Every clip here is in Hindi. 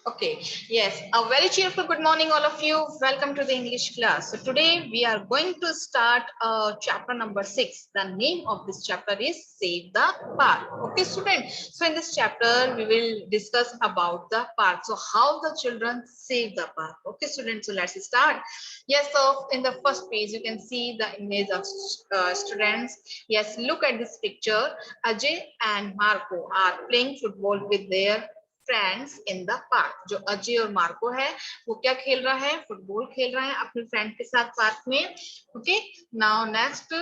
Okay, yes, a very cheerful good morning, all of you. Welcome to the English class. So, today we are going to start chapter number 6. The name of this chapter is Save the Park. Okay, students. So, in this chapter, we will discuss about the park. So, how the children save the park. Okay, students. So, let's start. Yes, so in the first page, you can see the image of students. Yes, look at this picture. Ajay and Marco are playing football with their friends in the park. जो अजय और मार्को है वो क्या खेल रहा है, फुटबॉल खेल रहा है अपने फ्रेंड के साथ पार्क में। Okay, now next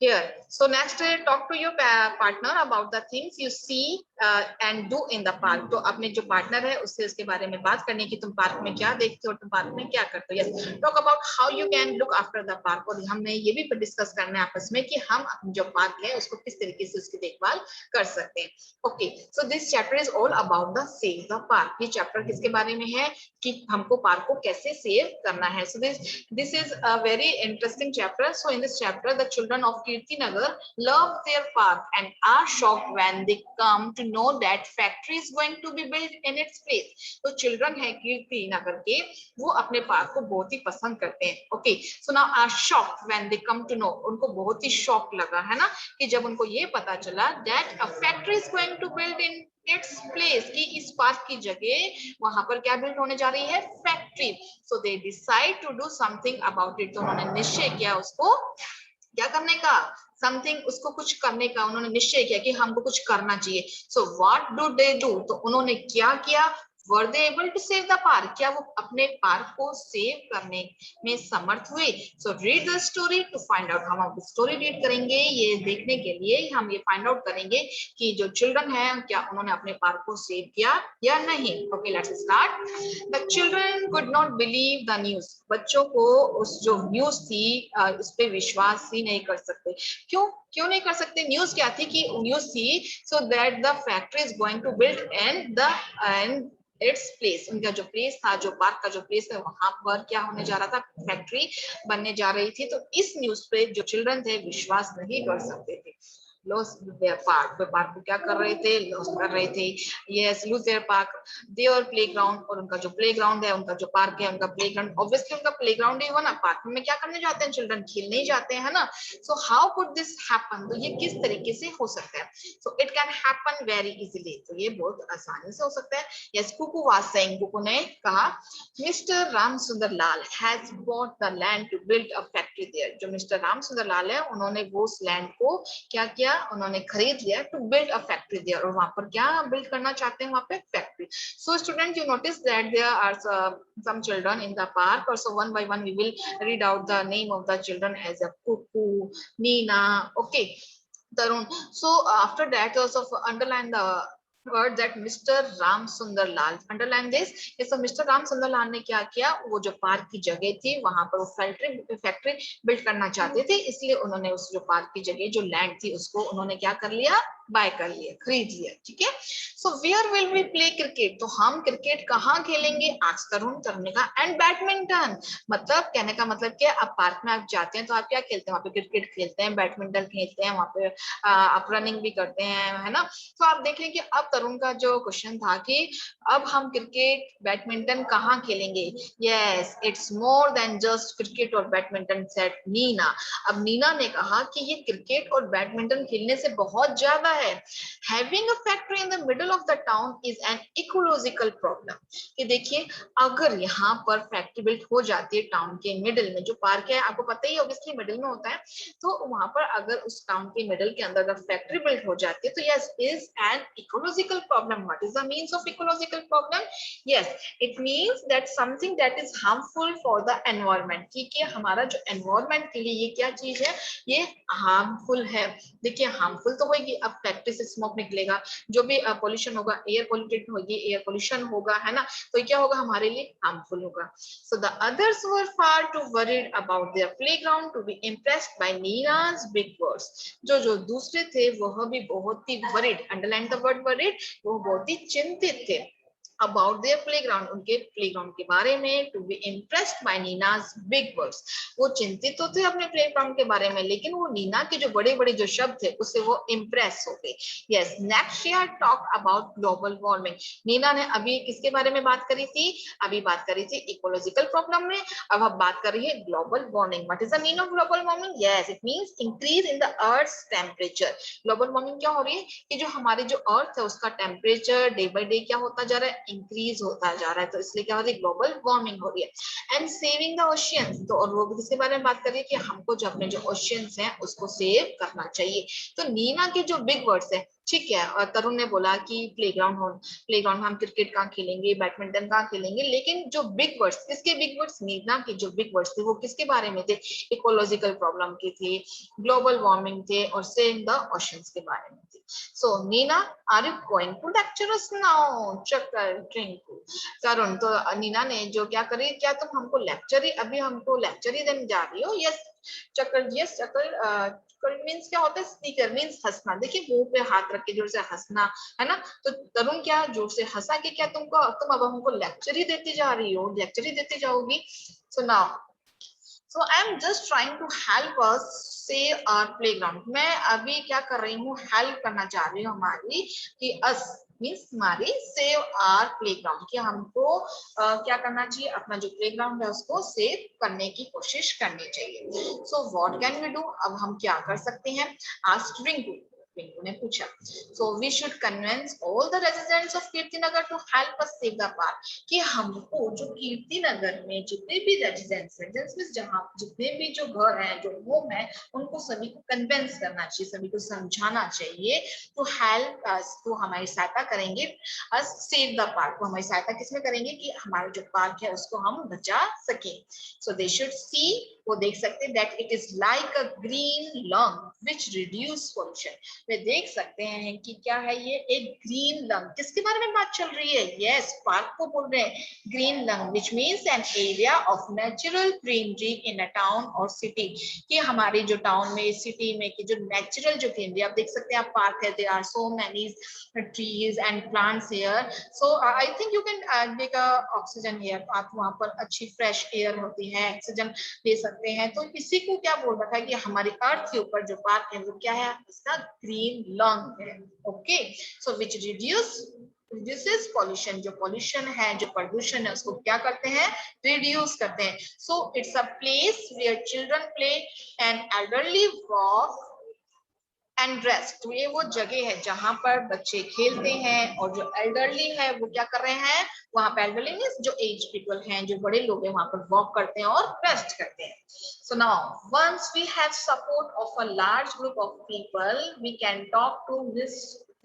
here. So next, talk to your partner about the things you see and do in the park. तो अपने जो पार्टनर है उससे उसके बारे में बात करनी कि तुम पार्क में क्या देखते हो, तुम पार्क में क्या करते हो। Yes, talk about how you can look after the park. और हमने ये भी डिस्कस करना है आपस में कि हम अपनी जो पार्क है उसको किस तरीके से उसकी देखभाल कर सकते हैं। Okay, so this chapter is all about the save the park. ये चैप्टर किसके बारे में है कि हमको पार्क को कैसे सेव करना है। सो this is a very interesting chapter. So in this chapter the children of Kirtinagar love their park and are shocked when they come to know that factory is going to be built in its place. तो चिल्ड्रन है कीर्तिनगर के, वो अपने पार्क को बहुत ही पसंद करते हैं। Okay, so now are shocked when they come to know, उनको बहुत ही शॉक लगा है ना कि जब उनको ये पता चला that a factory is going to build in its place, कि इस पार्क की जगह वहां पर क्या बिल्ड होने जा रही है, factory. So they decide to do something about it. तो उन्होंने निश्चय किया उसको क्या करने का, समथिंग, उसको कुछ करने का उन्होंने निश्चय किया कि हमको कुछ करना चाहिए। So what do they do, तो उन्होंने क्या किया, were they able to save the park, क्या वो अपने पार्क को सेव करने में समर्थ हुए। So read the story to find out, हम अब स्टोरी रीड करेंगे ये देखने के लिए, हम ये फाइंड आउट करेंगे कि जो चिल्ड्रन है क्या उन्होंने अपने पार्क को सेव किया या नहीं। Okay, let's start. The children could not believe the news, बच्चों को उस जो न्यूज थी उस पर विश्वास ही नहीं कर सकते। क्यों क्यों नहीं कर सकते, न्यूज क्या थी कि न्यूज थी so that the factory is going to build and its place, उनका जो प्लेस था, जो पार्क का जो प्लेस है वहां पर क्या होने जा रहा था, फैक्ट्री बनने जा रही थी। तो इस न्यूज पे जो चिल्ड्रन थे विश्वास नहीं कर सकते थे। लॉस देयर पार्क, वे पार्क को क्या कर रहे थे, लॉस कर रहे थे। Yes, lose their park, their playground, और उनका जो प्लेग्राउंड है, उनका जो पार्क है, उनका प्लेग्राउंड, ऑब्वियसली उनका प्लेग्राउंड ही हुआ ना, पार्क में क्या करने जाते हैं चिल्ड्रन, खेलने ही जाते हैं ना। So how could this happen, तो ये किस तरीके से हो सकता है। So it can happen very easily, तो ये बहुत आसानी से हो सकता है। Yes, Kuku was saying, Kuku ने कहा, mister Ramsundar Lal has bought the land to build a factory there, जो मिस्टर रामसुंदर लाल है उन्होंने वो उस लैंड को क्या किया, उन्होंने खरीद लिया, to build a factory there, और वहां पर क्या बिल्ड करना चाहते हैं, वहां पे factory. So student, you notice that there are some children in the park, or so one by one we will read out the name of the children as a Kuku, Nina, okay, Tarun. So after that also underline the word that Mr. Ram Sundar Lal, underline this. ये सब मिस्टर राम सुंदर लाल ने क्या किया, वो जो पार्क की जगह थी वहां पर वो फैक्ट्री बिल्ड करना चाहते थे, इसलिए उन्होंने उस जो पार्क की जगह जो लैंड थी उसको उन्होंने क्या कर लिया, बाय कर लिया, खरीद लिया। ठीक है, so where will we play cricket, तो हम क्रिकेट कहाँ खेलेंगे, आज तरुण करने का, एंड बैडमिंटन, मतलब कहने का मतलब क्या, अब पार्क में आप जाते हैं तो आप क्या खेलते हैं, वहां पे क्रिकेट खेलते हैं, बैडमिंटन खेलते हैं, वहां पे आप रनिंग भी करते हैं, है ना। तो आप देखें कि अब तरुण का जो क्वेश्चन था कि अब हम क्रिकेट बैडमिंटन कहाँ खेलेंगे। Yes, it's more than just cricket और बैडमिंटन, सेड नीना। अब नीना ने कहा कि ये क्रिकेट और बैडमिंटन खेलने से बहुत ज्यादा है। Having a factory in the middle of the town is an ecological problem, कि देखिए अगर यहाँ पर फैक्ट्री बिल्ड हो जाती है टाउन के मिडिल में, जो पार्क है आपको पता ही ऑब्वियसली मिडिल में होता है, तो वहां पर अगर उस टाउन के मिडिल के अंदर फैक्ट्री बिल्ड हो जाती है तो yes is an ecological problem. What is the means of ecological problem, yes it means that something that is harmful for the environment, ठीक है, हमारा जो एनवायरमेंट के लिए ये क्या चीज है, ये हार्मफुल है। देखिए हार्मफुल तो होगी, अब फैक्ट्री से स्मोक निकलेगा, जो भी पोल्यूशन होगा, एयर पोल्यूटेड होगी, एयर पोल्यूशन होगा, है ना, तो क्या होगा, हमारे लिए हार्मफुल होगा। So the others were far too worried about their playground to be impressed by Nina's big words, जो दूसरे थे वह भी बहुत ही worried, underline the word worried, वो बहुत ही चिंतित थे about their playground, उनके प्लेग्राउंड के बारे में, to be impressed by Nina's big words, वो चिंतित तो थे अपने प्लेग्राउंड के बारे में, लेकिन वो नीना के जो बड़े बड़े जो शब्द थे उससे वो इम्प्रेस हो गए। Yes, next she had talk about global warming, Nina ने अभी किसके बारे में बात करी थी, अभी बात करी थी इकोलॉजिकल प्रॉब्लम में, अब हम बात कर रही है global warming. What is the meaning of global warming? Yes, it means increase in the earth's temperature. Global warming क्या हो रही है कि जो हमारी जो अर्थ है उसका टेम्परेचर डे बाय डे क्या होता जा रहा है, इंक्रीज होता जा रहा है, तो इसलिए क्या हो रही है, ग्लोबल वार्मिंग हो रही है। एंड सेविंग द ओशियंस, तो और वो किसके बारे में बात कर रही है कि हमको जो अपने जो ओशियंस हैं उसको सेव करना चाहिए। तो नीना के जो बिग वर्ड्स है, ठीक है, और तरुण ने बोला कि प्लेग्राउंड हो, प्लेग्राउंड में हम क्रिकेट कहाँ खेलेंगे, बैडमिंटन कहाँ खेलेंगे, लेकिन जो बिग वर्ड्स, किसके बिग वर्ड्स, नीना के जो बिग वर्ड्स थे वो किसके बारे में थे, इकोलॉजिकल प्रॉब्लम के थे, ग्लोबल वार्मिंग थे और सेविंग द ओशियंस के बारे में थे। So Nina, are you going to lecture us now? चक्कर टिंकू तरुण, तो नीना ने जो क्या करी, क्या तुम हमको लेक्चर ही, अभी हमको लेक्चर ही देने जा रही हो? यस चक्कर, यस चक्कर मीन्स क्या होता है, स्पीकर मीन्स हंसना, देखिए मुंह पे हाथ रख के जोर से हंसना, है ना। तो तरुण क्या जोर से हंसा कि क्या तुम अब हमको लेक्चर ही देती जा रही हो, लेक्चर ही देती जाओगी। So now, So I'm just trying to help us save our playground. मैं अभी क्या कर रही हूँ, हेल्प करना चाह रही हूँ हमारी, कि us मीन्स हमारी सेव आर प्लेग्राउंड, कि हमको क्या करना चाहिए, अपना जो प्लेग्राउंड है उसको सेव करने की कोशिश करनी चाहिए। So what can we do, अब हम क्या कर सकते हैं, आस्क्ड रिंकू, रिंकू ने पूछा। So we should convince all the residents of Kirtinagar to help us save the park, कि हमको जो कीर्तिनगर में जितने भी रेजिडेंट्स हैं, मींस जहां जितने भी जो घर हैं, जो होम है, उनको सभी को कन्विंस करना चाहिए, सभी को समझाना चाहिए, टू हेल्प अस, तो हमारी सहायता करेंगे, अस सेव द पार्क, तो हमारी सहायता किसमें करेंगे कि हमारा जो पार्क है उसको हम बचा सके। सो दे शुड सी, वो देख सकते हैं, that it is like a green lung which reduce pollution, वे देख सकते हैं कि क्या है ये, एक ग्रीन लंग, किसके बारे में बात चल रही है, यस पार्क को बोल रहे हैं, green lung which means an area of natural greenery in a town और सिटी, कि हमारे जो टाउन में, सिटी में की जो नेचुरल जो ग्रीनरी, आप देख सकते हैं, आप पार्क है, there are so many trees and plants here, so I think you can take oxygen here, आप वहां पर अच्छी फ्रेश एयर होती है, ऑक्सीजन ले सकते हैं। तो इसी को क्या बोल रखा है कि हमारी अर्थ के ऊपर जो पार्क है वो क्या है, इसका ग्रीन लंग है। Okay, so which reduces pollution, जो पॉल्यूशन है, जो प्रदूषण है, उसको क्या करते हैं, रिड्यूस करते हैं। So it's a place where children play and elderly walk and rest, तो ये वो जगह है जहां पर बच्चे खेलते हैं, और जो एल्डरली है वो क्या कर रहे हैं, वहां पे एल्डरली मींस जो एज पीपल हैं, जो बड़े लोग हैं, वहां पर वॉक करते हैं और रेस्ट करते हैं। So now once we have support of a large group of people, we can talk to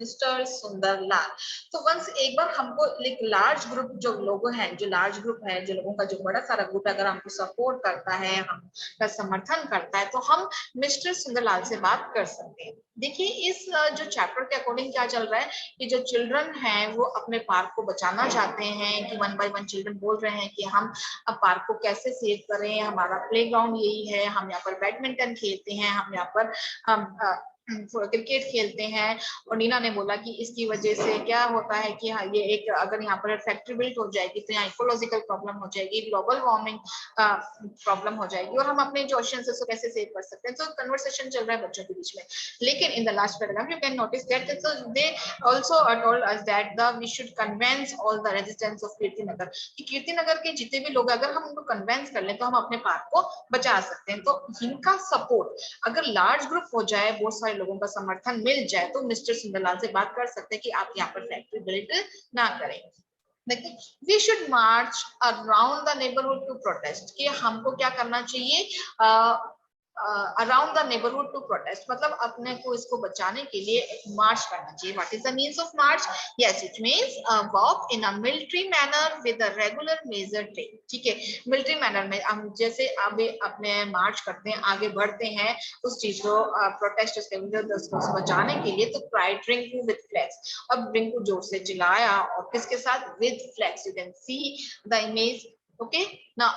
mister Sundarlal. तो वंस एक बार हमको एक लार्ज ग्रुप जो लोग हैं, जो लार्ज ग्रुप है, जो लोगों का जो बड़ा सारा ग्रुप अगर हमको सपोर्ट करता है, हमका समर्थन करता है, तो हम मिस्टर सुंदरलाल से बात कर सकते हैं। देखिए इस जो चैप्टर के अकॉर्डिंग क्या चल रहा है कि जो चिल्ड्रन हैं वो अपने पार्क को बचाना चाहते हैं, कि वन बाय वन चिल्ड्रन बोल रहे हैं कि हम अब पार्क को कैसे सेव करें, हमारा प्लेग्राउंड यही है, हम यहाँ पर बैडमिंटन खेलते हैं, हम यहाँ पर हम क्रिकेट खेलते हैं। और नीना ने बोला कि इसकी वजह से क्या होता है कि हाँ, ये एक अगर यहाँ पर फैक्ट्री बिल्ट हो जाएगी तो यहाँ इकोलॉजिकल प्रॉब्लम हो जाएगी, ग्लोबल वार्मिंग प्रॉब्लम हो जाएगी, और हम अपने जो ओशन से कैसे सेव कर सकते हैं। तो कन्वर्सेशन चल रहा है बच्चों के बीच में, लेकिन in the last paragraph you can notice that so they also told us that the we should convince all the residents of Kirtinagar, कि कीर्तिनगर के जितने भी लोग अगर हम उनको कन्विंस कर लें तो हम अपने पार्क को बचा सकते हैं। तो इनका सपोर्ट अगर लार्ज ग्रुप हो जाए, बहुत सारे लोगों का समर्थन मिल जाए, तो मिस्टर सुंदरलाल से बात कर सकते हैं कि आप यहाँ पर फैक्ट्री बिल्ट ना करें। We should march around the neighbourhood to protest, कि हमको क्या करना चाहिए, around the neighbourhood to protest, मतलब अपने को इसको बचाने के लिए एक मार्च करना चाहिए। What is the means of march? Yes, it means walk in a military manner with a regular major train, ठीक है, मिलिट्री मैनर में हम जैसे अभी अपने मार्च करते हैं, आगे बढ़ते हैं उस चीज को प्रोटेस्ट उसको बचाने के लिए, तो क्राइड रिंकू विद फ्लैग्स, अब रिंकू जोर से चिल्लाया, और किसके साथ, with flags, you can see the image okay ना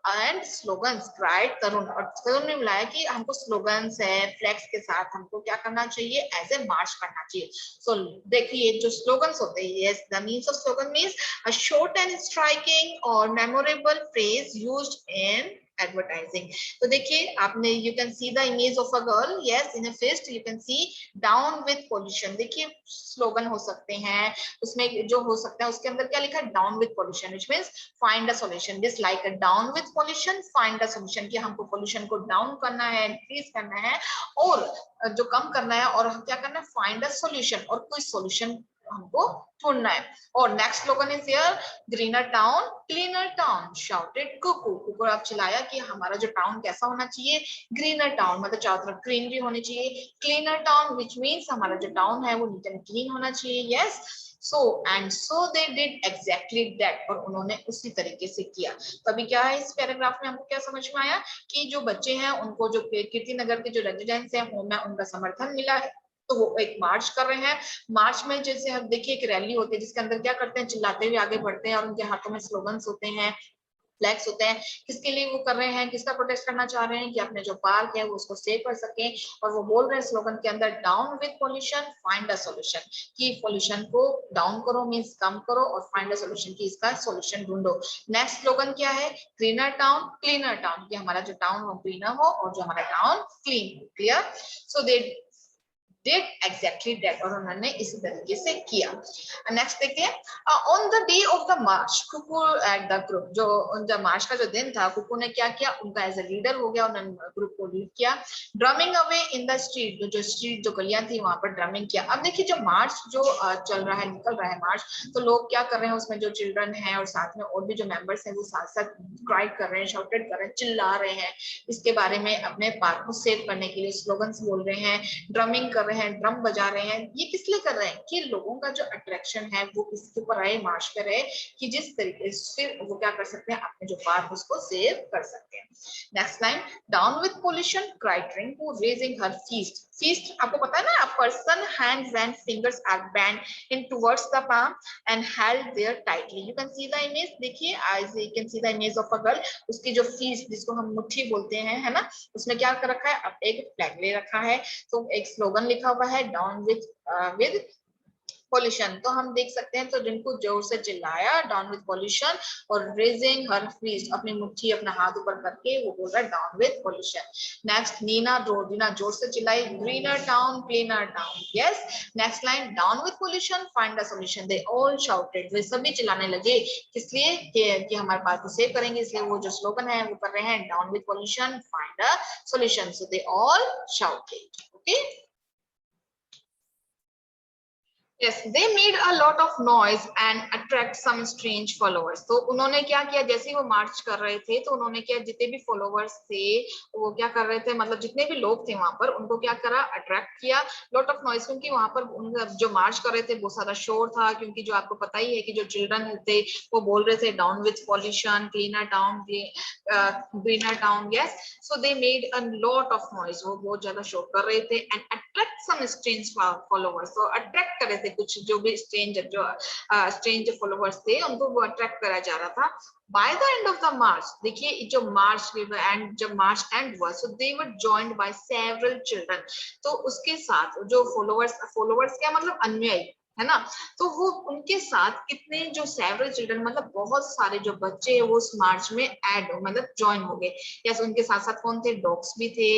एंड स्लोगन्स राइट तरुण, और तरुण ने बुलाया कि हमको स्लोगन्स है फ्लैग्स के साथ हमको क्या करना चाहिए, एज ए मार्च करना चाहिए। सो देखिए जो स्लोगन्स होते हैं, yes the means of slogan means a short and striking और memorable phrase used in advertising. तो देखिए आपने you can see the image of a girl, yes in a fist you can see down with pollution. देखिए स्लोगन हो सकते हैं, उसमें जो हो सकता है उसके अंदर क्या लिखा है, down with pollution, which means find a solution, this like a down with pollution find a solution, कि हमको पॉल्यूशन को डाउन करना है, इंक्रीज करना है और जो कम करना है, और हम क्या करना है, फाइंड अ सॉल्यूशन, और कोई सॉल्यूशन हमको ढूंढना है। और next slogan is here, greener town cleaner town shouted Kuku. Kuku आप चिल्लाया कि हमारा जो टाउन कैसा होना चाहिए, ग्रीनर टाउन, मतलब चारों तरफ ग्रीनरी होनी चाहिए। क्लीनर टाउन व्हिच मींस हमारा जो टाउन है वो नीट एंड क्लीन होना चाहिए, yes. So and so they did exactly that, और उन्होंने उसी तरीके से किया। तो अभी क्या है इस पैराग्राफ में हमको क्या समझ में आया कि जो बच्चे हैं उनको जो कीर्तिनगर के जो रेजिडेंट्स हैं होम में उनका समर्थन मिला है, तो वो एक मार्च कर रहे हैं। मार्च में जैसे हम देखिए एक रैली होती है जिसके अंदर क्या करते हैं, चिल्लाते हुए आगे बढ़ते हैं और उनके हाथों में स्लोगन्स होते हैं, फ्लैग्स होते हैं। किसके लिए वो कर रहे हैं, किसका प्रोटेस्ट करना चाह रहे हैं, कि अपने जो पार्क है वो उसको सेव कर सकें। और वो बोल रहे हैं स्लोगन के अंदर, down with pollution find a solution, कि पॉल्यूशन को डाउन करो मींस कम करो, और फाइंड अ सॉल्यूशन की इसका सॉल्यूशन ढूंढो। नेक्स्ट स्लोगन क्या है, ग्रीनर टाउन क्लीनर टाउन, कि हमारा जो टाउन हो क्लीनर हो और जो हमारा टाउन क्लीन हो। Clear? So they did exactly that, और उन्होंने इसी तरीके से किया। नेक्स्ट देखिए, on the day of the march Kuku at the group, जो जब मार्च का जो दिन था कुकू ने क्या किया, उनका एज ए लीडर हो गया, उन्होंने ग्रुप को लीड किया। Drumming away in the street, जो स्ट्रीट जो गलियां थी वहां पर ड्रमिंग किया। अब देखिए जो मार्च जो चल रहा है, निकल रहा है मार्च, तो लोग क्या कर रहे हैं, उसमें जो चिल्ड्रन है और साथ में और भी जो मेंबर्स हैं वो साथ साथ क्राई कर रहे हैं, शाउटेड कर रहे हैं, चिल्ला रहे हैं इसके बारे में, अपने पार्क को सेव करने के लिए स्लोगन्स बोल रहे हैं, ड्रमिंग कर रहे हैं, ड्रम बजा रहे हैं। ये किस लिए कर रहे हैं, कि लोगों का जो अट्रैक्शन है वो किसके ऊपर आए, मार्च पे रहे, कि जिस तरीके से वो क्या कर सकते हैं, अपने जो पार्क उसको सेव कर सकते हैं। Next line, down with pollution cried Rinku raising her fist. Fist आपको पता है ना, a person hands and fingers are bent in towards the palm and held there tightly. You can see the image, देखिए as you can see the image of a girl, उसकी जो फीस्ट जिसको हम मुट्ठी बोलते हैं, है ना, उसमें क्या कर रखा है, अब एक फ्लैग ले रखा है, तो एक स्लोगन लिखा हुआ है, डाउन विद पॉल्यूशन। तो हम देख सकते हैं, तो जिनको जोर से चिल्लाया डाउन विद पॉल्यूशन, और रेजिंग हर फिस्ट, अपनी मुट्ठी अपना हाथ ऊपर करके वो बोल रहा है down with pollution. Next Nina जोर से चिल्लाई, greener town cleaner town, yes. Next line, down with pollution find a solution, they all shouted, वे सभी चिल्लाने लगे, किस लिए, कि हमारे पार्क को सेव करेंगे, इसलिए वो जो स्लोगन है वो कर रहे हैं, down with pollution find a solution, so they all shouted. Okay, Yes, they made a lot of noise and attract some strange followers. तो उन्होंने क्या किया, जैसे ही वो मार्च कर रहे थे तो उन्होंने क्या, जितने भी फॉलोवर्स थे वो क्या कर रहे थे, मतलब जितने भी लोग थे वहां पर उनको क्या करा, अट्रैक्ट किया। लॉट ऑफ नॉइज, क्योंकि वहां पर जो मार्च कर रहे थे बहुत सारा शोर था, क्योंकि जो आपको पता ही है कि जो चिल्ड्रन थे वो बोल रहे थे down with pollution cleaner town greener town, yes. So they made a lot of noise, वो बहुत ज्यादा शोर कर रहे थे, and attract some strange followers, तो अट्रैक्ट कर रहे थे कुछ जो भी स्ट्रेंज फॉलोवर्स थे उनको वो अट्रैक्ट करा जा रहा था। By the end of the march, देखिए जो मार्च एंड जब मार्च एंड हुआ, so they were joined by several children, तो उसके साथ जो फॉलोवर्स क्या मतलब अनुयायी, है ना, तो वो उनके साथ कितने जो सेवरल चिल्ड्रन, मतलब बहुत सारे जो बच्चे हैं वो उस मार्च में ऐड मतलब ज्वाइन हो गए। यस, उनके साथ साथ कौन थे, डॉग्स भी थे,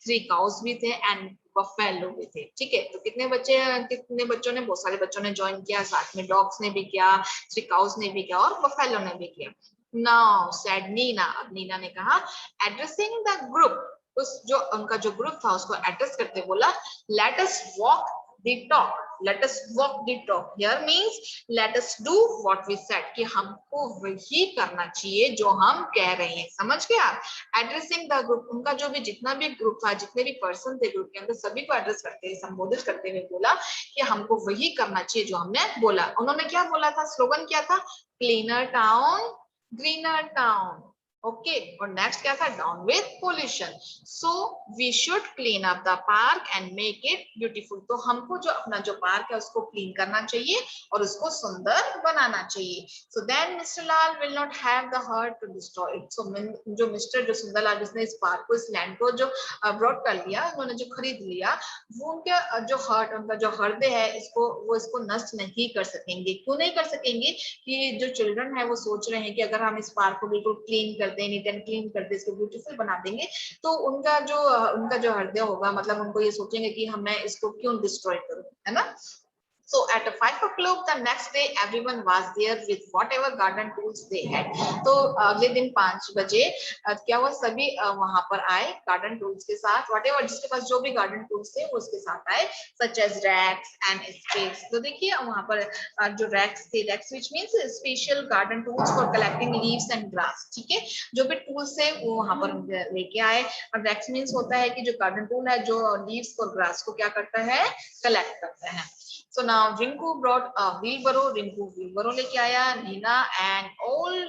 3 काउस भी थे, एंड बफेलो भी थे। ठीक है, तो कितने बच्चों ने, बहुत सारे बच्चों ने ज्वाइन किया, साथ में डॉग्स ने भी किया, 3 काउस ने भी किया और बफेलो ने भी किया। नाउ सेड नीना, अब नीना ने कहा, एड्रेसिंग द ग्रुप, उस जो उनका जो ग्रुप था उसको एड्रेस करते बोला, let us walk the talk, let us walk the talk, here means let us do what we said, कि हमको वही करना चाहिए जो हम कह रहे हैं, समझ गए आप। एड्रेसिंग द ग्रुप, उनका जो भी जितना भी ग्रुप था, जितने भी पर्सन थे ग्रुप के अंदर, सभी को एड्रेस करते हुए, संबोधित करते हुए बोला कि हमको वही करना चाहिए जो हमने बोला। उन्होंने क्या बोला था, स्लोगन क्या था, cleaner town greener town, okay और नेक्स्ट क्या था, down with pollution, so we should clean up the park and make it beautiful. तो हमको जो अपना जो पार्क है उसको क्लीन करना चाहिए और उसको सुंदर बनाना चाहिए। So then mister Lal will not have the heart to destroy it. So जो मिस्टर जो सुंदर लाल जिसने इस पार्क को, इस लैंड को जो ब्रॉड कर लिया, उन्होंने जो खरीद लिया, वो उनके जो हर्ट, उनका जो हृदय है इसको, वो इसको नष्ट नहीं कर सकेंगे। क्यों नहीं कर सकेंगे? कि जो चिल्ड्रन है वो सोच रहे हैं कि अगर हम इस पार्क को बिल्कुल क्लीन कर दें, नीट एंड क्लीन कर दें, इसको ब्यूटीफुल बना देंगे, तो उनका जो हृदय होगा, मतलब उनको ये सोचेंगे कि मैं इसको क्यों डिस्ट्रॉय करूं, है ना। So at 5 o'clock the next day, everyone was there with whatever garden tools they had. तो अगले दिन 5 बजे क्या हुआ, सभी वहां पर आए गार्डन टूल्स के साथ, whatever जिसके पास जो भी गार्डन टूल्स थे वो उसके साथ आए, such as racks and spades। तो देखिए वहां पर जो रैक्स थे, racks which means special garden tools for collecting leaves and grass, ठीक है, जो भी टूल्स थे वो वहां पर लेके आए। और रैक्स मीन्स होता है कि जो गार्डन टूल है जो लीव्स और ग्रास को क्या करता है, कलेक्ट करता है। So now Rinku brought a wheelbarrow, Rinku wheelbarrow लेके आया, Nina and all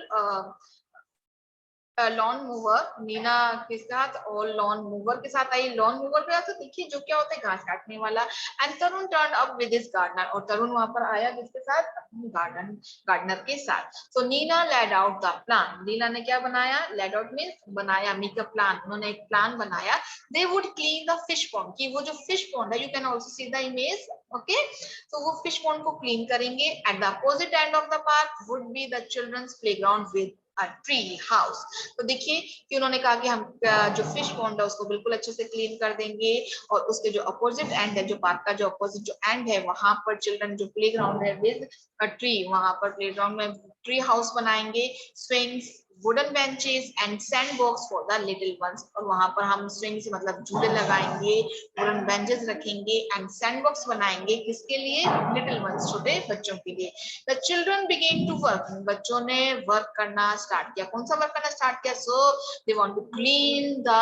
lawn mower, Nina के साथ और लॉन मूवर के साथ आई। लॉन मूवर पे तो देखिए जो क्या होता है, घास काटने वाला। And Tarun turn up with his gardener, और तरुण वहां पर आया किसके साथ, अपने गार्डनर के साथ। So Nina laid out the plan, Nina ने क्या बनाया, लेड आउट मीन्स बनाया, मेक अ प्लान, उन्होंने एक प्लान बनाया। They would clean the fish pond, कि वो जो फिश पॉन्ड है, you can also see the image, okay, तो वो फिश पॉन्ड को क्लीन करेंगे। At the opposite end of the park would be the children's playground with a tree house। तो देखिए कि उन्होंने कहा कि हम जो फिश पॉन्ड है उसको बिल्कुल अच्छे से क्लीन कर देंगे, और उसके जो अपोजिट एंड है, जो पार्क का जो अपोजिट जो एंड है, वहां पर चिल्ड्रन जो प्ले ग्राउंड है विद अ ट्री, वहां पर प्ले ग्राउंड में ट्री हाउस बनाएंगे, swings, wooden benches and sandbox for the little ones. और वहां पर हम स्विंग्स मतलब झूले लगाएंगे, वुडन बेंचेस रखेंगे एंड सैंड बॉक्स बनाएंगे, किसके लिए, लिटिल वंस, छोटे बच्चों के लिए। The children begin to work, बच्चों ने वर्क करना स्टार्ट किया। कौन सा वर्क करना स्टार्ट किया, so they want to clean the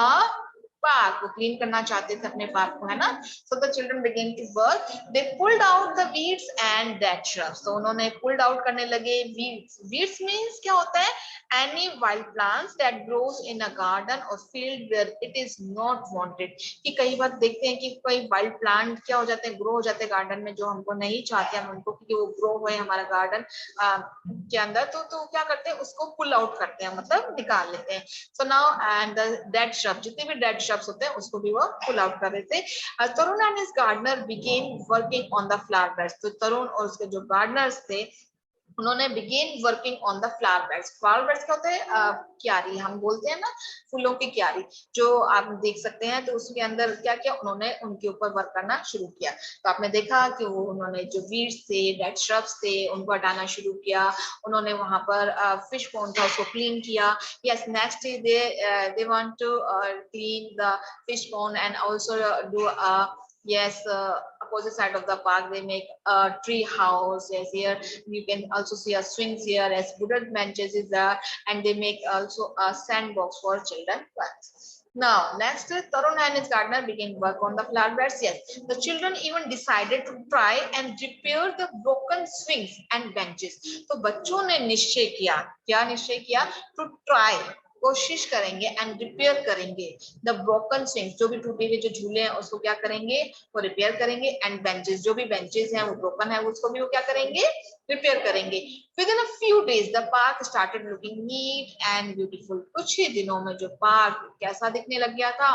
park, वो क्लीन करना चाहते थे अपने पार्क को, है ना। So the children begin to work, they pulled out the weeds and dead shrubs। तो उन्होंने पुल्ड आउट करने लगे वीड्स। वीड्स मींस क्या होता है, any wild plants that grows in a garden or field where it is not wanted। कि कई बार देखते हैं कि कोई वाइल्ड प्लांट क्या हो जाते हैं, ग्रो हो जाते हैं गार्डन में, जो हमको नहीं चाहते हम उनको कि वो ग्रो हुए हमारा गार्डन के अंदर, तो क्या करते हैं, उसको पुल आउट करते हैं, मतलब निकाल लेते हैं। So now and the dead shrub, जितने भी डेड श्रब्स होते हैं उसको भी वो पुल आउट कर रहे थे। Tarun and his gardener began working on the flower beds. तो तरुण और उसके जो गार्डनर्स थे उन्होंने began working on the flower beds. Flower beds क्या होते हैं, क्यारी हम बोलते हैं ना, फूलों की क्यारी, जो आप देख सकते हैं। तो उसके अंदर क्या किया उन्होंने, उनके ऊपर वर्क करना शुरू किया। तो आपने देखा कि वो उन्होंने जो वीड्स थे, डेड श्रब्स थे, उनको हटाना शुरू किया। उन्होंने वहां पर फिश पॉन्ड था उसको क्लीन किया। Yes, next they want to clean the fish pond and also do yes, opposite side of the park they make a tree house. Yes, here you can also see a swings here as wooden benches is there, and they make also a sandbox for children. Now next, Tarun and his gardener began work on the flower beds. Yes, the children even decided to try and repair the broken swings and benches। तो बच्चों ने निश्चय किया, क्या निश्चय किया, to try, कोशिश करेंगे एंड रिपेयर करेंगे द ब्रोकन स्विंग्स, जो भी टूटे हुए जो झूले हैं उसको क्या करेंगे, वो रिपेयर करेंगे। एंड बेंचेस, जो भी बेंचेस हैं वो ब्रोकन है उसको भी वो क्या करेंगे, रिपेयर करेंगे। Within a few days the park started looking neat and beautiful। कुछ ही दिनों में जो पार्क कैसा दिखने लग गया था,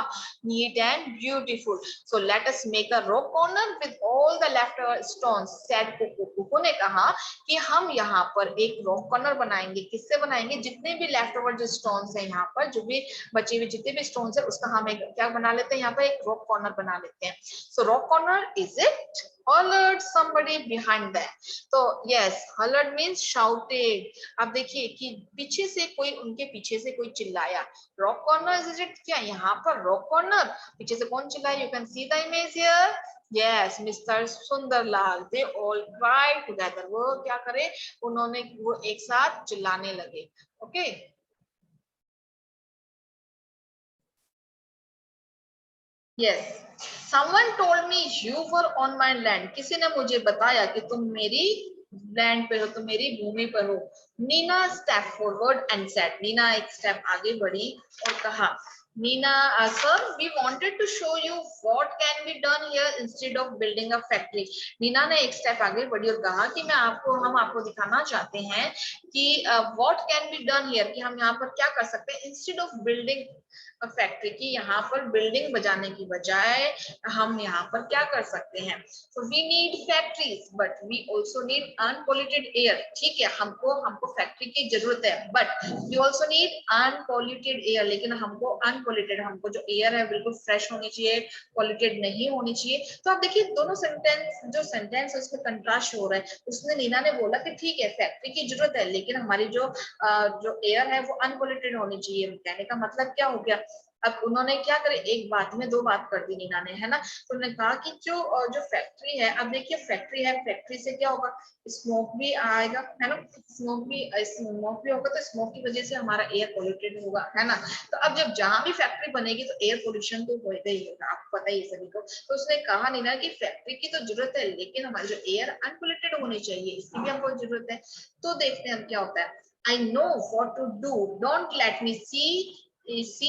neat and beautiful। So let us make a rock corner with all the leftover stones, said Coco। Coco ने कहा कि हम यहाँ पर एक रॉक कॉर्नर बनाएंगे। किससे बनाएंगे, जितने भी लेफ्ट ओवर जो स्टोन्स है, यहाँ पर जो भी बचे हुए जितने भी स्टोन्स है उसका हम एक क्या बना लेते हैं, यहाँ पर एक रॉक कॉर्नर बना लेते हैं। So rock corner is it, hollered somebody behind them। तो yes, hollered means shouted। अब देखिए कि पीछे से कोई, उनके पीछे से कोई चिल्लाया, रॉक कॉर्नर इज इट, क्या यहाँ पर रॉक कॉर्नर, पीछे से कौन चिल्लाया, you can see the image here. Yes, Mr. Sundarlal, they all cried together। वो क्या करे, उन्होंने वो एक साथ चिल्लाने लगे। Okay. Yes. Someone told me you were on my land। किसी ने मुझे बताया कि तुम मेरी लैंड पे हो, तुम मेरी भूमि पर हो। Nina step forward and said, Nina एक स्टेप आगे बढ़ी और कहा, Nina sir we wanted to show you what can be done here instead of building a factory. Nina ने एक स्टेप आगे बढ़ी और कहा कि हम आपको दिखाना चाहते हैं कि what can be done here, कि हम यहाँ पर क्या कर सकते हैं इंस्टेड ऑफ बिल्डिंग फैक्ट्री, की यहाँ पर बिल्डिंग बजाने की बजाय हम यहाँ पर क्या कर सकते हैं। So we need factories, but we also need unpolluted air. ठीक है, हमको हमको फैक्ट्री की जरूरत है, but we also need unpolluted air. लेकिन हमको unpolluted, हमको जो एयर है बिल्कुल फ्रेश होनी चाहिए, पॉल्यूटेड नहीं होनी चाहिए। तो आप देखिए दोनों सेंटेंस, जो सेंटेंस है उसमें कंट्रास्ट हो रहा है। उसने नीना ने बोला कि ठीक है फैक्ट्री की जरूरत है, लेकिन हमारी जो एयर है वो अनपॉल्यूटेड होनी चाहिए। कहने का मतलब क्या हो गया, अब उन्होंने क्या करे, एक बात में दो बात कर दी नीना ने, है ना। तो उन्होंने कहा कि जो फैक्ट्री है, अब देखिए फैक्ट्री है, फैक्ट्री से क्या होगा, स्मोक भी आएगा, है ना। स्मोक भी होगा, तो स्मोक की वजह से हमारा एयर पोल्यूटेड होगा, है ना। तो अब जब जहां भी फैक्ट्री बनेगी तो एयर पोल्यूशन तो होगा ही होगा, आपको पता ही है सभी को। तो उसने कहा नीना कि फैक्ट्री की तो जरूरत है, लेकिन हमारी जो एयर अनपोल्यूटेड होनी चाहिए, इसकी भी हमको जरूरत है। तो देखते हैं हम क्या होता है। I know what to do. Don't let me see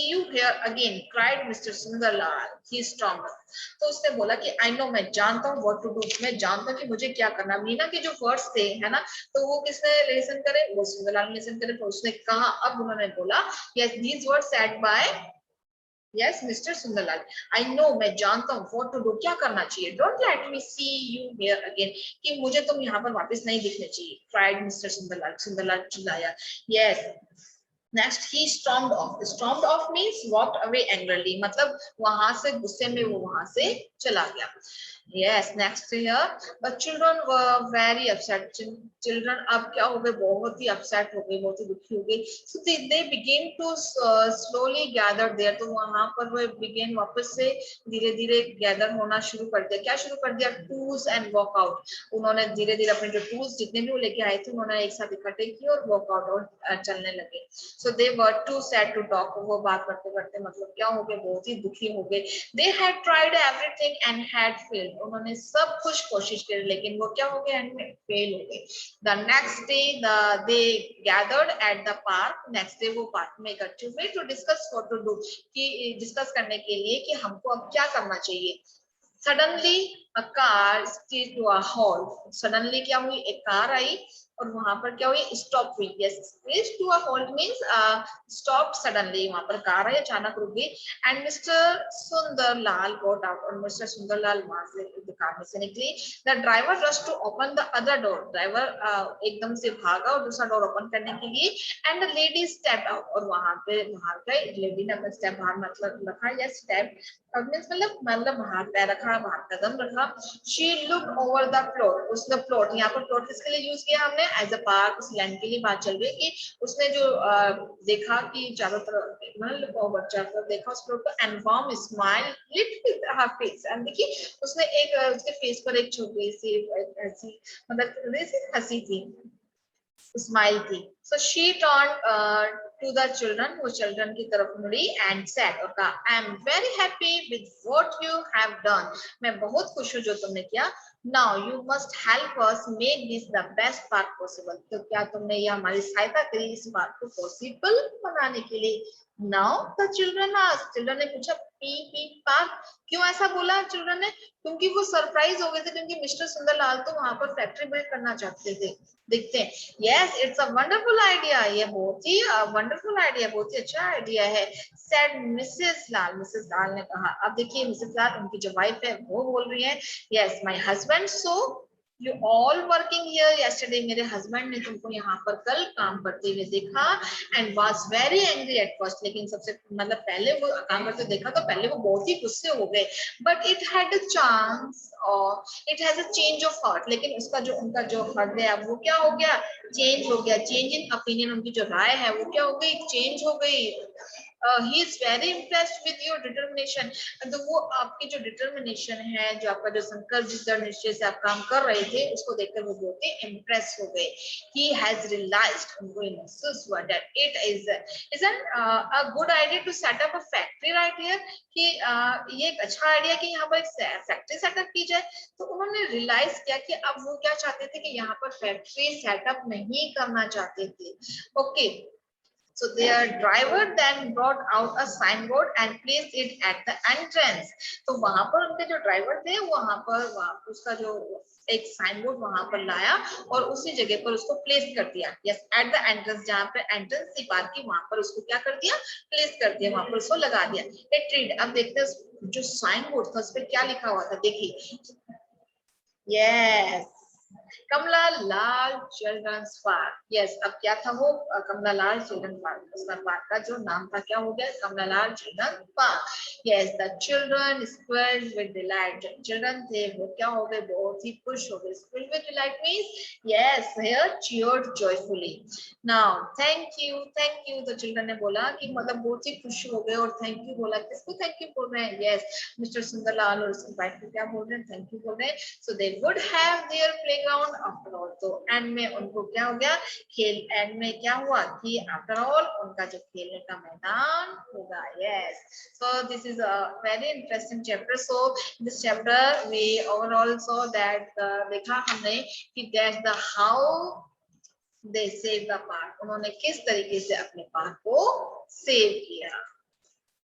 you here again, cried Mr. Sundarlal. He stormed. तो उसने बोला कि I know, मैं जानता हूँ what to do, मैं जानता हूँ कि मुझे क्या करना। मीना के जो वर्ड्स थे, है ना, तो वो किसने लिसन करे, वो सुंदरलाल ने लिसन करे। तो उसने कहा, अब उन्होंने बोला, yes these words said by yes Mr. Sundarlal. I know, मैं जानता हूँ what to do, क्या करना चाहिए। Don't let me see you here again, कि मुझे तुम यहाँ पर वापस नहीं दिखने चाहिए, cried Mr. Sundarlal. सुंदरलाल चिल्लाया। Yes. Next he stormed off. Stormed off means walked away angrily, मतलब वहां से गुस्से में वो वहां से चला गया। Yes, next here, the children were very upset. Children अब क्या हो गए, बहुत ही upset हो गए, बहुत ही दुखी हो गए। So they began to slowly gather there. तो वहां पर वो begin वापस से धीरे धीरे gather होना शुरू कर दिया। क्या शुरू कर दिया, tools and walk out। उन्होंने धीरे धीरे अपने जो tools जितने भी वो लेके आए थे, उन्होंने एक साथ इकट्ठे किए और walk out और चलने लगे। So they were too sad to talk. वो बात करते करते मतलब क्या हो गए, बहुत ही दुखी हो गए। They had tried everything and had failed. उन्होंने सब कुछ कोशिश की, लेकिन वो क्या हो गया, एंड में फेल हो गए। The next day they gathered at the park. Next day वो पार्क में इकट्ठे हुए to discuss what to do, कि डिस्कस करने के लिए कि हमको अब क्या करना चाहिए। Suddenly a car steered to a halt. Suddenly क्या हुई, एक कार आई और वहां पर क्या हुई, स्टॉप हुई। Yes, stage to a hold means stop suddenly, वहां पर कार आई अचानक रुक गई। And mister Sundarlal got out, और मिस्टर सुंदरलाल वहां से कार में से निकली। The driver rush to open the other door, driver एकदम से भागा और दूसरा डोर ओपन करने के लिए। And the lady step out, और वहां पे बाहर गई लेडी ने अपना स्टेप बाहर मतलब रखा, या स्टेप मतलब बाहर पैर रखा, बाहर कदम रखा। She looked over the plot. उसने प्लॉट, यहाँ पर प्लॉट किसके लिए यूज किया हमने, एज अ पार्क, उस लैंड के लिए बात चल रही है। कि उसने जो देखा कि चारों तरफ मतलब चारों तरफ देखा उस प्लॉट को, and warm smile lit with her face। And देखिए उसने एक उसके फेस पर एक छोटी सी ऐसी मतलब हंसी थी, स्माइल थी। So she turned to the children, वो चिल्ड्रन की तरफ मुड़ी and said, और कहा, I am very happy with what you have done. मैं बहुत खुश हूँ जो तुमने किया। Now you must help us make this the best park possible. तो क्या तुमने ये हमारी सहायता करी इस पार्क को पॉसिबल बनाने के लिए। Now the children asked, children ने पूछा, पी पार्क, क्यों ऐसा बोला चिल्ड्रन ने, क्योंकि वो सरप्राइज हो गए थे, क्योंकि मिस्टर सुंदरलाल तो वहां पर फैक्ट्री बिल्ड करना चाहते थे। देखते हैं। Yes it's a wonderful idea, ये बहुत ही वंडरफुल आइडिया, बहुत ही अच्छा आइडिया है। सेड मिसेस लाल, मिसेस लाल ने कहा। अब देखिए मिसेस लाल, उनकी जो वाइफ है वो बोल रही है, yes my husband so you all working here yesterday, मेरे हस्बैंड ने तुमको यहाँ पर कल काम करते हुए देखा। And was very angry at first, लेकिन सबसे मतलब पहले वो काम करते देखा तो पहले वो बहुत ही गुस्से हो गए। But it had a chance और it has a change of heart, लेकिन उसका जो उनका जो हृदय है वो क्या हो गया, चेंज हो गया। चेंज इन ओपिनियन, उनकी जो राय है वो क्या हो गई, चेंज हो गई। He is very impressed with your determination. तो वो आपकी जो डिटर्मिनेशन है, जो आपका जो संकल्प जिस दृढ़ निश्चय से आप काम कर रहे थे, उसको देखकर वो बोलते हैं इम्प्रेस हो गए। ही हैज रियलाइज्ड, उनको ये महसूस हुआ that it is a good idea to set up a factory right here, कि ये एक अच्छा आइडिया कि यहाँ पर एक फैक्ट्री सेटअप की जाए। तो उन्होंने रियलाइज किया कि अब वो क्या चाहते थे कि यहाँ पर फैक्ट्री सेटअप नहीं करना चाहते थे। Okay, so their driver then brought out a signboard and placed it at the entrance. तो वहां पर उनके जो ड्राइवर थे वहां पर उसका जो एक साइन बोर्ड वहां पर लाया और उसी जगह पर उसको प्लेस कर दिया। यस, एट द एंट्रेंस, जहां पे एंट्रेंस थी पार्क की, वहां पर उसको क्या कर दिया, प्लेस कर दिया, वहां पर उसको लगा दिया। लेट रीड, अब देखते हैं जो साइन बोर्ड था उस पर क्या लिखा हुआ था, देखिए। Yes, Kamala Lal children's park. Yes, अब क्या था वो, कमला लाल चिल्ड्रन पार्क, उसका पार्क का जो नाम था क्या हो गया, Kamala Lal children park. Yes, the children squealed with delight, जो चिल्ड्रन थे वो क्या हो गए, बहुत ही खुश हो गए। Squealed with delight means yes, here cheered joyfully. Now thank you, तो चिल्ड्रन ने बोला कि मतलब बहुत ही खुश हो गए और थैंक यू बोला। किसको थैंक यू बोल रहे हैं, यस, मिस्टर सुंदरलाल और उसकी वाइफ को क्या बोल रहे हैं, थैंक यू बोल रहे हैं। So they would have their playground after all, तो एंड में उनको क्या हो गया, खेल एंड में क्या हुआ कि आफ्टर ऑल उनका जो खेलने का मैदान होगा। Yes, so this is a very interesting chapter. So this chapter we overall so that, देखा हमने कि that the how they save the park, उन्होंने किस तरीके से अपने पार्क को सेव किया।